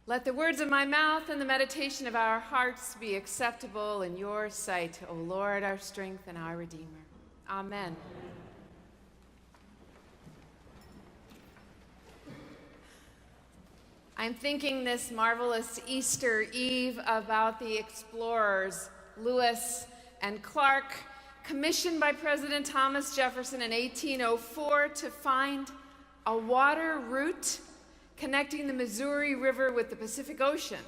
Let the words of my mouth and the meditation of our hearts be acceptable in your sight, O Lord, our strength and our Redeemer. Amen. I'm thinking this marvelous Easter Eve about the explorers Lewis and Clark, commissioned by President Thomas Jefferson in 1804 to find a water route connecting the Missouri River with the Pacific Ocean,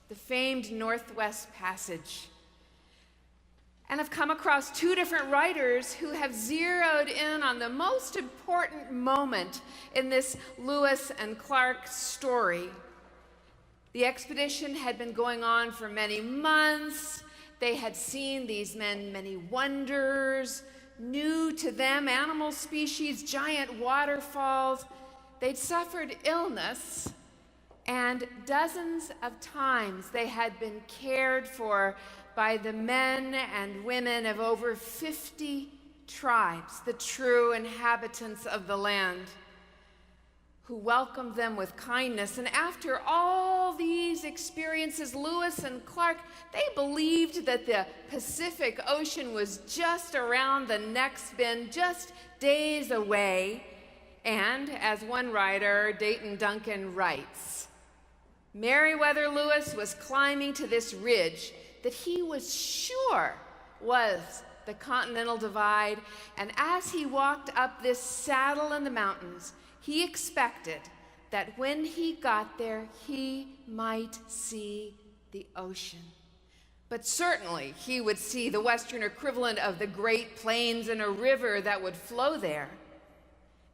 the famed Northwest Passage. And I've come across two different writers who have zeroed in on the most important moment in this Lewis and Clark story. The expedition had been going on for many months. They had seen these men many wonders, new to them animal species, giant waterfalls. They'd suffered illness, and dozens of times they had been cared for by the men and women of over 50 tribes, the true inhabitants of the land, who welcomed them with kindness. And after all these experiences, Lewis and Clark, they believed that the Pacific Ocean was just around the next bend, just days away. And as one writer, Dayton Duncan, writes, Meriwether Lewis was climbing to this ridge that he was sure was the Continental Divide, and as he walked up this saddle in the mountains, he expected that when he got there, he might see the ocean. But certainly he would see the western equivalent of the Great Plains and a river that would flow there.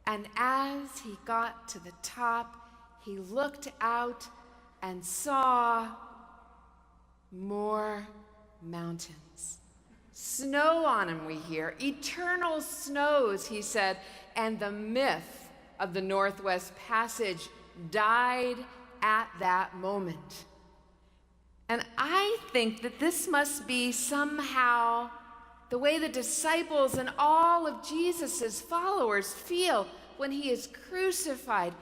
And as he got to the top, he looked out and saw more mountains. Snow on them, we hear. Eternal snows, he said. And the myth of the Northwest Passage died at that moment. And I think that this must be somehow the way the disciples and all of Jesus' followers feel when he is crucified,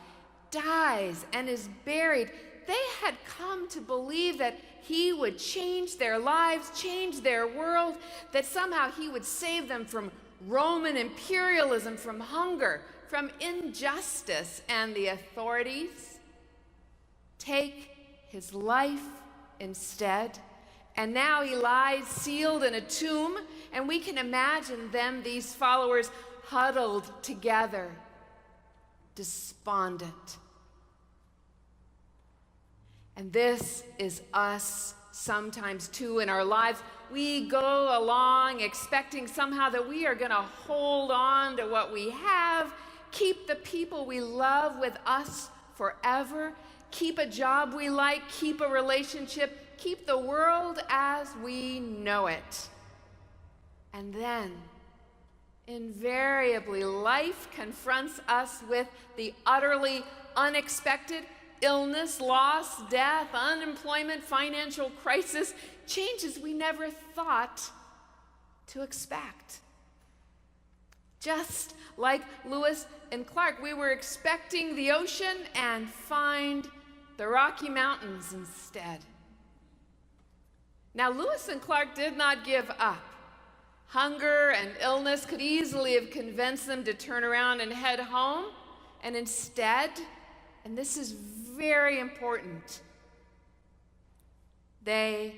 dies, and is buried. They had come to believe that he would change their lives, change their world, that somehow he would save them from Roman imperialism, from hunger, from injustice, and the authorities take his life instead. And now he lies sealed in a tomb, and we can imagine them, these followers, huddled together, despondent. And this is us sometimes too in our lives. We go along expecting somehow that we are going to hold on to what we have, keep the people we love with us forever, keep a job we like, keep a relationship, keep the world as we know it. And then, invariably, life confronts us with the utterly unexpected: illness, loss, death, unemployment, financial crisis, changes we never thought to expect. Just like Lewis and Clark, we were expecting the ocean and find the Rocky Mountains instead. Now, Lewis and Clark did not give up. Hunger and illness could easily have convinced them to turn around and head home, and instead, and this is very important, they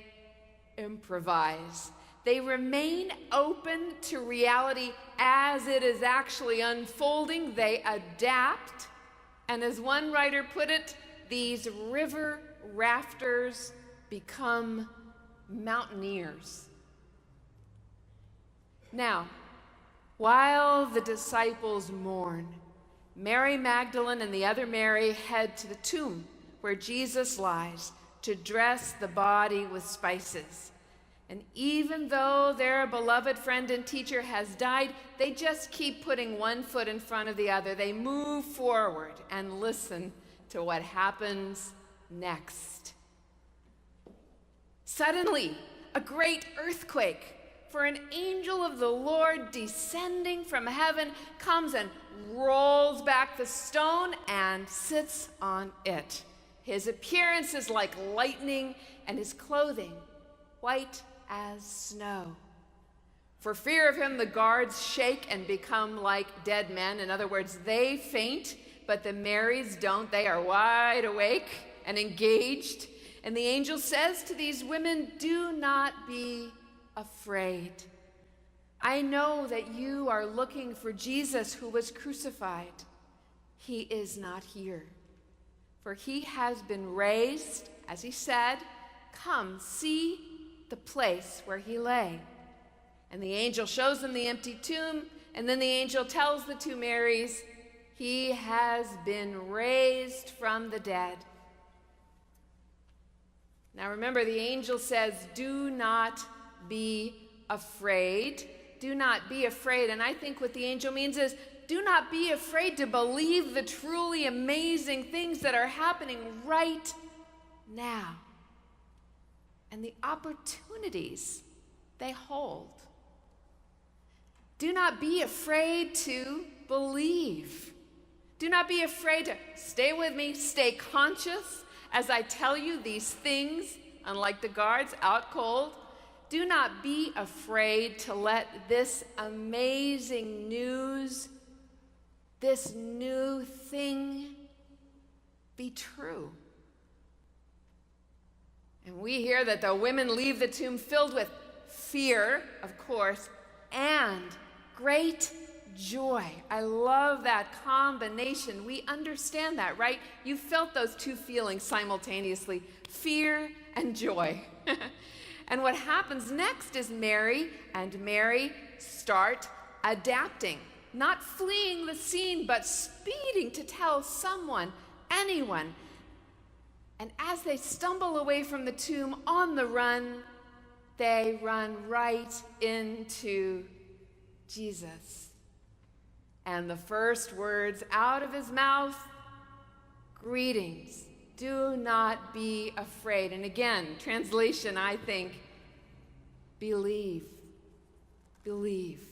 improvise. They remain open to reality as it is actually unfolding. They adapt. And as one writer put it, these river rafters become mountaineers. Now, while the disciples mourn, Mary Magdalene and the other Mary head to the tomb where Jesus lies to dress the body with spices. And even though their beloved friend and teacher has died, they just keep putting one foot in front of the other. They move forward and listen to what happens next. Suddenly, a great earthquake, for an angel of the Lord descending from heaven comes and rolls back the stone and sits on it. His appearance is like lightning, and his clothing white as snow. For fear of him, the guards shake and become like dead men. In other words, they faint, but the Marys don't. They are wide awake and engaged. And the angel says to these women, "Do not be afraid. I know that you are looking for Jesus who was crucified. He is not here, for he has been raised, as he said. Come, see the place where he lay." And the angel shows them the empty tomb, and then the angel tells the two Marys, "He has been raised from the dead." Now remember, the angel says, "Do not be afraid." Do not be afraid. And I think what the angel means is, do not be afraid to believe the truly amazing things that are happening right now and the opportunities they hold. Do not be afraid to believe. Do not be afraid to stay with me, stay conscious as I tell you these things, unlike the guards out cold. Do not be afraid to let this amazing news, this new thing, be true. And we hear that the women leave the tomb filled with fear, of course, and great joy. I love that combination. We understand that, right? You felt those two feelings simultaneously, fear and joy. And what happens next is Mary and Mary start adapting, not fleeing the scene, but speeding to tell someone, anyone. And as they stumble away from the tomb on the run, they run right into Jesus. And the first words out of his mouth, "Greetings. Do not be afraid." And again, translation, I think, believe. Believe.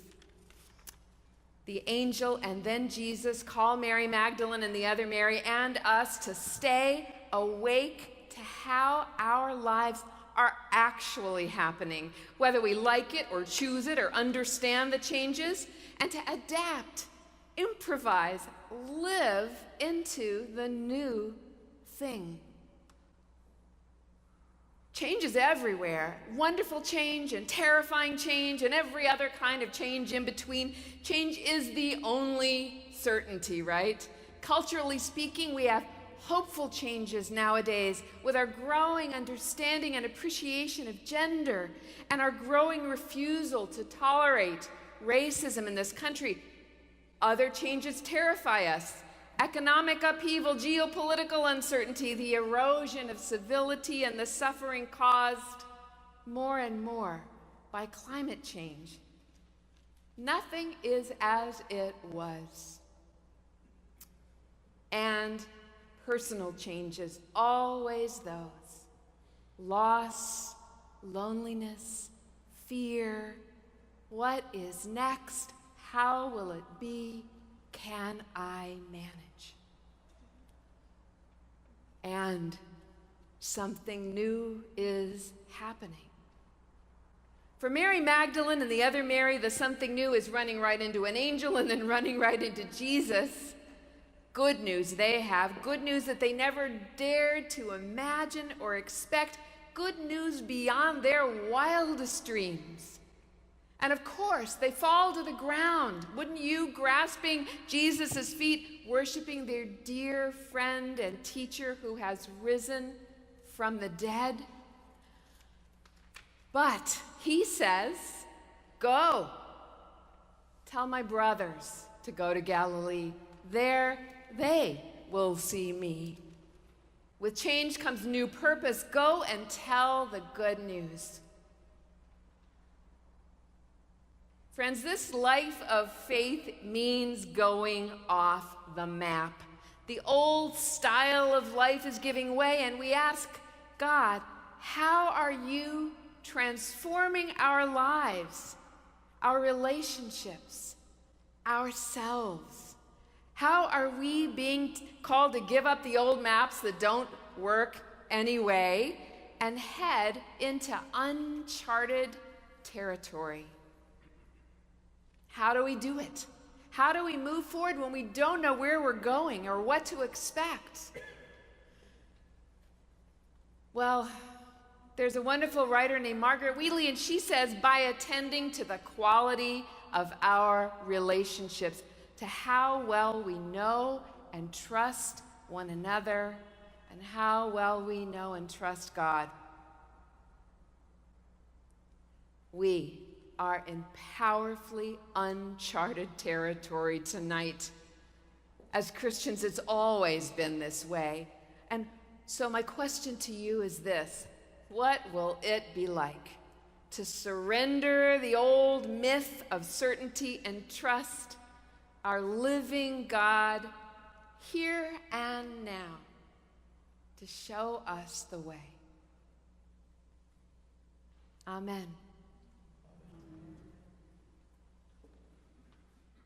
The angel and then Jesus call Mary Magdalene and the other Mary and us to stay awake to how our lives are actually happening, whether we like it or choose it or understand the changes, and to adapt, improvise, live into the new thing. Change is everywhere. Wonderful change and terrifying change and every other kind of change in between. Change is the only certainty, right? Culturally speaking, we have hopeful changes nowadays with our growing understanding and appreciation of gender and our growing refusal to tolerate racism in this country. Other changes terrify us. Economic upheaval, geopolitical uncertainty, the erosion of civility, and the suffering caused more and more by climate change. Nothing is as it was. And personal changes, always those. Loss, loneliness, fear. What is next? How will it be? Can I manage? And something new is happening. For Mary Magdalene and the other Mary, the something new is running right into an angel and then running right into Jesus. Good news they have, good news that they never dared to imagine or expect, good news beyond their wildest dreams. And of course, they fall to the ground. Wouldn't you, grasping Jesus' feet, worshiping their dear friend and teacher who has risen from the dead? But he says, "Go, tell my brothers to go to Galilee. There they will see me." With change comes new purpose. Go and tell the good news. Friends, this life of faith means going off the map. The old style of life is giving way, and we ask God, how are you transforming our lives, our relationships, ourselves, How are we being called to give up the old maps that don't work anyway and head into uncharted territory? How do we do it? How do we move forward when we don't know where we're going or what to expect? Well, there's a wonderful writer named Margaret Wheatley, and she says, by attending to the quality of our relationships, to how well we know and trust one another, and how well we know and trust God. We are in powerfully uncharted territory tonight. As Christians, it's always been this way. And so my question to you is this: what will it be like to surrender the old myth of certainty and trust our living God here and now to show us the way? Amen.